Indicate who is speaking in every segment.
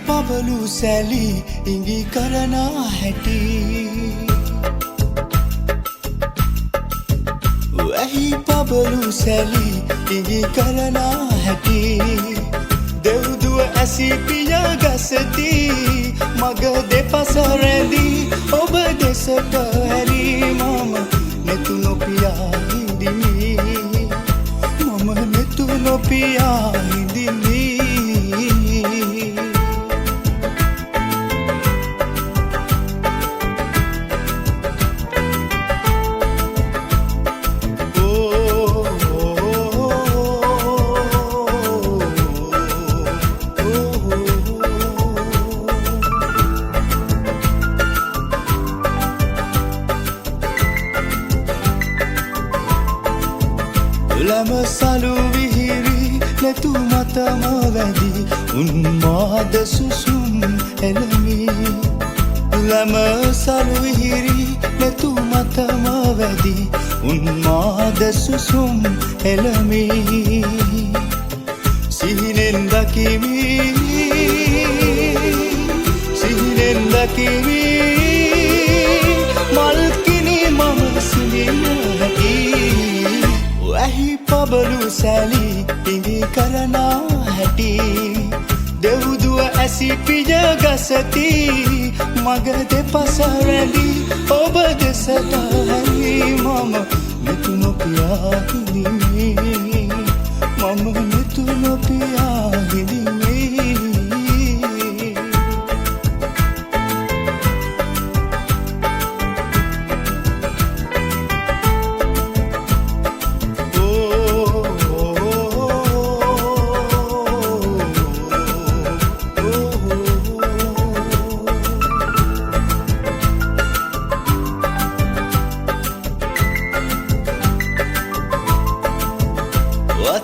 Speaker 1: පබලු සැලි ඉඟි කරන හැටි වැහි පබලු සැලි ඉඟි කරන හැටි දෙව්දුව ඇසි පිය ගසති මග දෙපස රැඳී ඔබ දෙසට හැරි මම නෙතු නොපියා හිඳිමි මම නෙතු නොපියා හිඳිමි සලු විහිරි නැතු මතම වැදි උන්මාද සුසුම් එළමි ලම සලු විහිරි නැතු මතම වැදි උන්මාද සුසුම් එළමි සිහිනෙන් දකිමි මල්කිනි මම සිහිනහකි වැහි පබලු සැලි ඉඟි කරන හැටි දෙව්දුව ඇසි පිය ගසති මග දෙපස රැඳී ඔබ දෙසට හැරි මම නෙතු නොපියා හිඳිමි මම නෙතු නොපියා හිඳිමි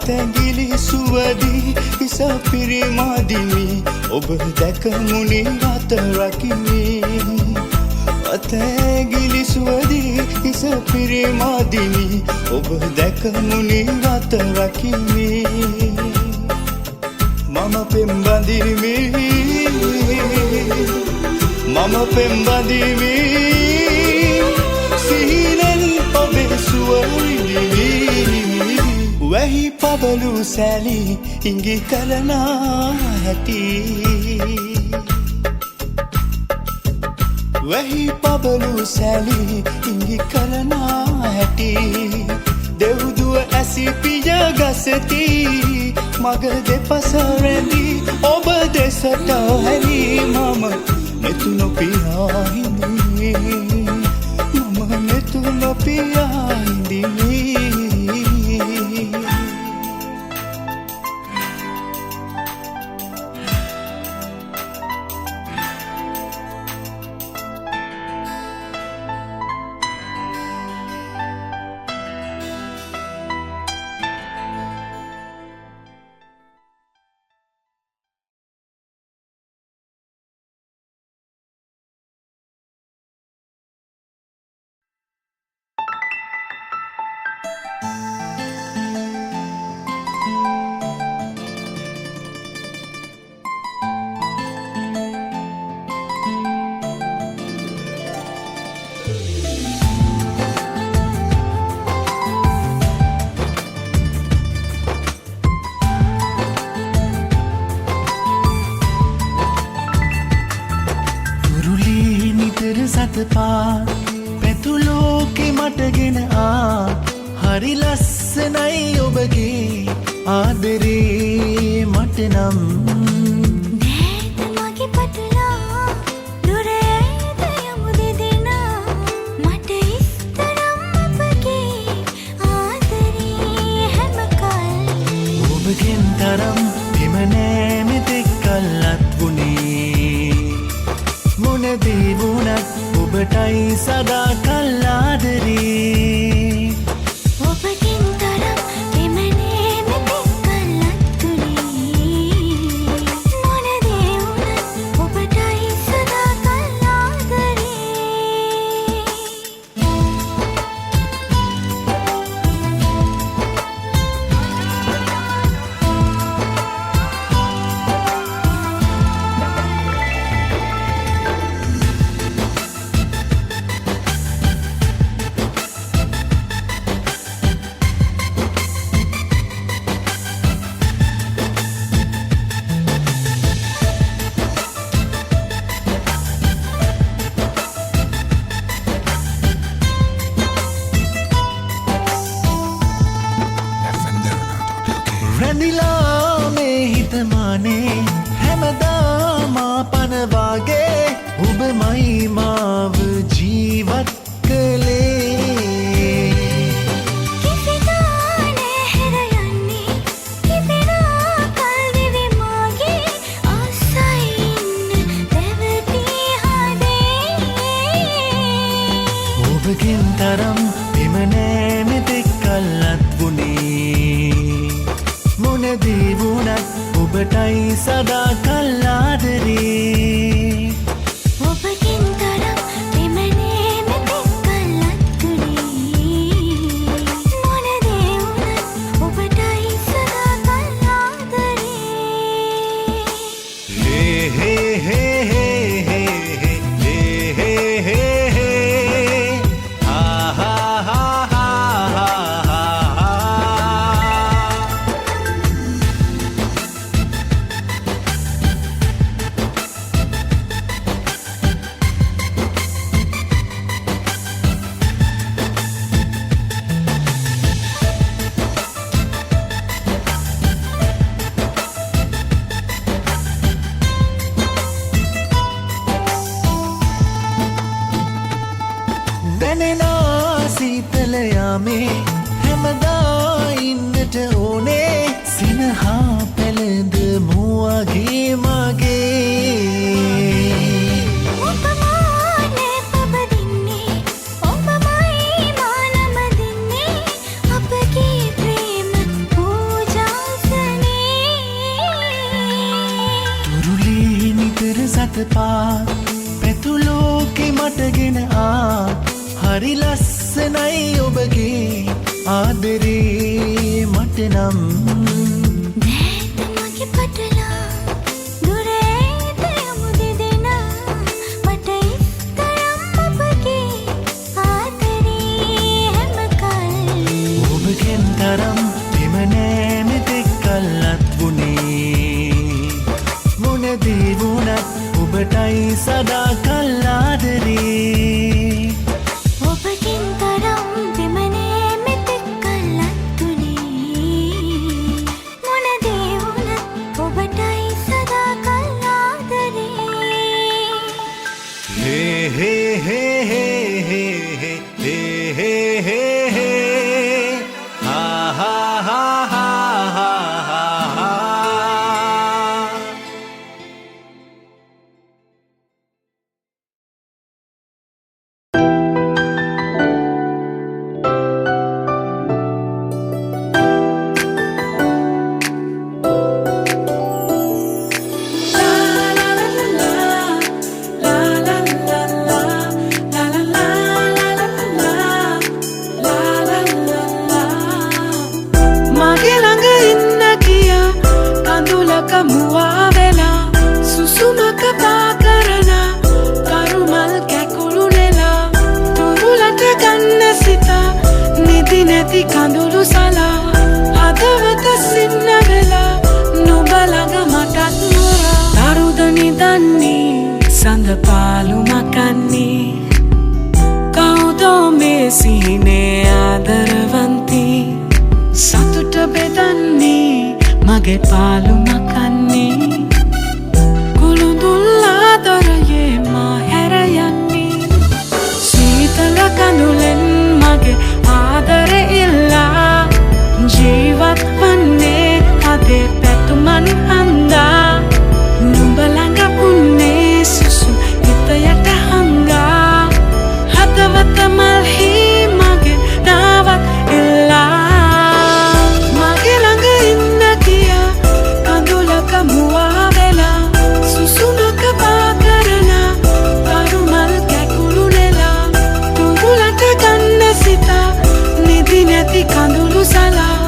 Speaker 1: තැඟිලි සුවදී ඉස පිරිමදිමි ඔබ දැක මුනි අත රකිමි තැඟිලි සුවදී ඉස පිරිමදිමි ඔබ දැක මුනි අත රකිමි මම පෙම්බදිමි සිහිනෙන් ඔබේ සුවවිඳිමි වැහි පබලු සැලි ඉඟි කරන හැටි වැහි පබලු සැලි ඉඟි කරන හැටි දෙව්දුව ඇසි පිය ගසති මග දෙපස රැඳී ඔබ දෙසට හැරි මම නෙතු නොපියා හිඳිමි මම නෙතු නොපියා හිඳිමි
Speaker 2: සතපා පැතුලෝකෙ මටගෙන හරි ලස්සනයි ඔබගේ ආදරේ මට නම්
Speaker 3: නෑත මගේ පටලා දුරේද යමු දෙදෙනා මට ඉස්තරම් ඔබගේ ආදරේ හැමකල්
Speaker 2: ඔබගෙන් තරම් එම නෑ මෙතෙක් කල්ලත් වුණේ මොනදේ වුණත් ඔබටයි සදා කල් ආදරේ
Speaker 3: ඔබගෙන් තරම් එමනේ මෙතෙක් කල්ලත් තුනේ මොනදේ වුණත් ඔබටයි සදා කල් ආදරේ
Speaker 2: රැඳිලා මේ හිතමානේ හැමදාම පනවාගේ ඔබමයි මාව ජීවත් කළේ
Speaker 3: කිසිදානේ හැරයන්නේ කිපෙනා කල්දිවි මාගේ ආසයින් දැවටි හදේ
Speaker 2: ඔබගෙන් තරම් එම නෑ මෙතෙක් කල්ලත් වුණේ මොනදී වුණත් ඔබටයි සදා කල්ලාදරේ
Speaker 3: ඔබකින් තරම් එමනේ මෙතෙක් කල්ලත් තුනේ මොනදේ වුණත් ඔබටයි සදා කල්ලාදරේ
Speaker 2: Hey, hey, hey, hey, hey, hey, hey, hey, hey. Ah, ha, ha, ha, ha, ha, ha. දැනෙනා සීතල යාමේ හැමදා ඉන්නට ඕනේ සිනහා පැළඳ මුවගේ මගේ
Speaker 3: ඔබමානේ පබදින්නේ ඔබමයි මානම දින්නේ අපගේ ප්‍රේම පූජාසනේ
Speaker 2: තුරුලේ නිතර සතපා පැතුලෝකෙ මටගෙන ආ හරි ලස්සනයි ඔබගේ ආදරේ මට නම්
Speaker 3: දැත මගේ පටලා දුරේත යමු දෙදෙනා මට ඉස්තරම් ඔබගේ ආදරේ හැම කල්
Speaker 2: ඔබගෙන් තරම් එම නෑ මෙතෙක් කල්ලත් වුණේ මොනදී වුණත් ඔබටයි සදා කල්ලාදරේ
Speaker 3: ඔබකින් තරම් දෙමනේ මෙතෙක් කල්ලත් තුනේ මොනදේ වුණත් ඔබටයි සදා කල්ලාදරේ
Speaker 2: Hey, hey, hey, hey, hey, hey, hey, hey, hey, hey. Ah, ha, ha, ha, ha, ha, ha.
Speaker 4: මගේ ළඟ ඉන්න කියා කඳුලක මුවා වෙලා සුසුමක පා කරන කරුමල් කැකුළු නෙලා තුරුලට ගන්න සිතා නිදි නැති කඳුළු සලා හදවත සින්න වෙලා නුඹ ළඟ මටත් මොරා තරුද නිදන්නේ සඳ පාලු මකන්නේ කවුදෝ මේ සිහිනේ ආදරවන්තී සතුට බෙදන්නේ මගේ පාලු මකන්නේ කුළුඳුල් ආදරයේ මා හැර යන්නේ සීතල කඳුලෙන් මගේ ආදරෙ ඉල්ලා ජීවත් වන්නේ අදේ පැතුමන් හන්දා නුඹ ළඟ උන්නේ සුසු හිතයට හංගා හදවත මල්හි මගේ නාවත් ඉල්ලා මගේ ළඟ ඉන්න කියා කඳුලක මුවා වෙලා සුසුමක පා කරන කරුමල් කැකුළු නෙලා තුරුලට ගන්න සිතා නිදි නැති කඳුළු සලා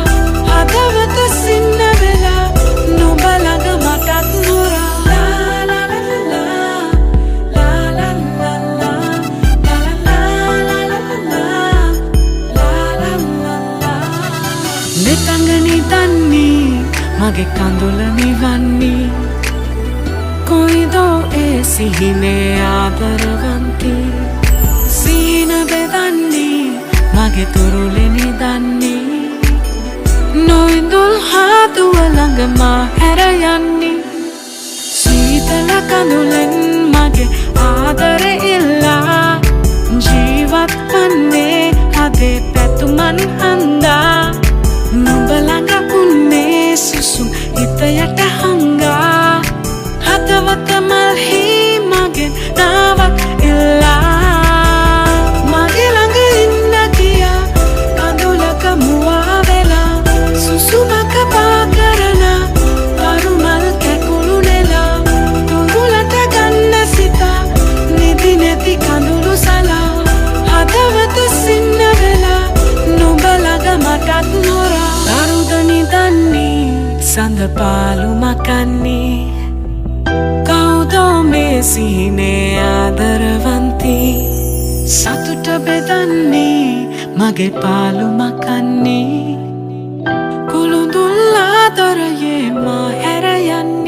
Speaker 4: හදවත සින්න වෙලා නුඹ ළඟ මටත් නොරා නෙතඟ නිදන්නේ මගේ කඳුල නිවන්නේ කොයිදෝ ඒ සිහිනේ ආදරවන්තී සීන බෙදන්නේ මගේ තුරුලෙ නිදන්නේ නොඉඳුල් හාදුව ළඟ මා හැර යන්නේ සීතල කඳුලෙන් මගේ ආදරෙ ඉල්ලා ජීවත් වන්නේ හදේ පැතුමන් හන්දා නුඹ ළඟ උන්නේ සුසුම් හිතයට හංගා හදවත මල්හි මගෙන් නාවක් ඉල්ලා මගේ ළඟ ඉන්න කියා කඳුලක මුවා වෙලා සුසුමක පා කරලා පරුමල් කැකුළු නෙලා තුඟුලට ගන්න සිතා නිදි නැති කඳුළු සලා හදවත සින්න වෙලා නුඹ ළඟ මටත් නොරා දරුද නිදන්නේ සඳ පාලු මකන්නේ කවුදෝ මේ සිහිනේ ආදරවන්ති සතුට බෙදන්නේ මගේ පාලු මකන්නේ කුළුඳුල් ආදරයේ මා හැර යන්නේ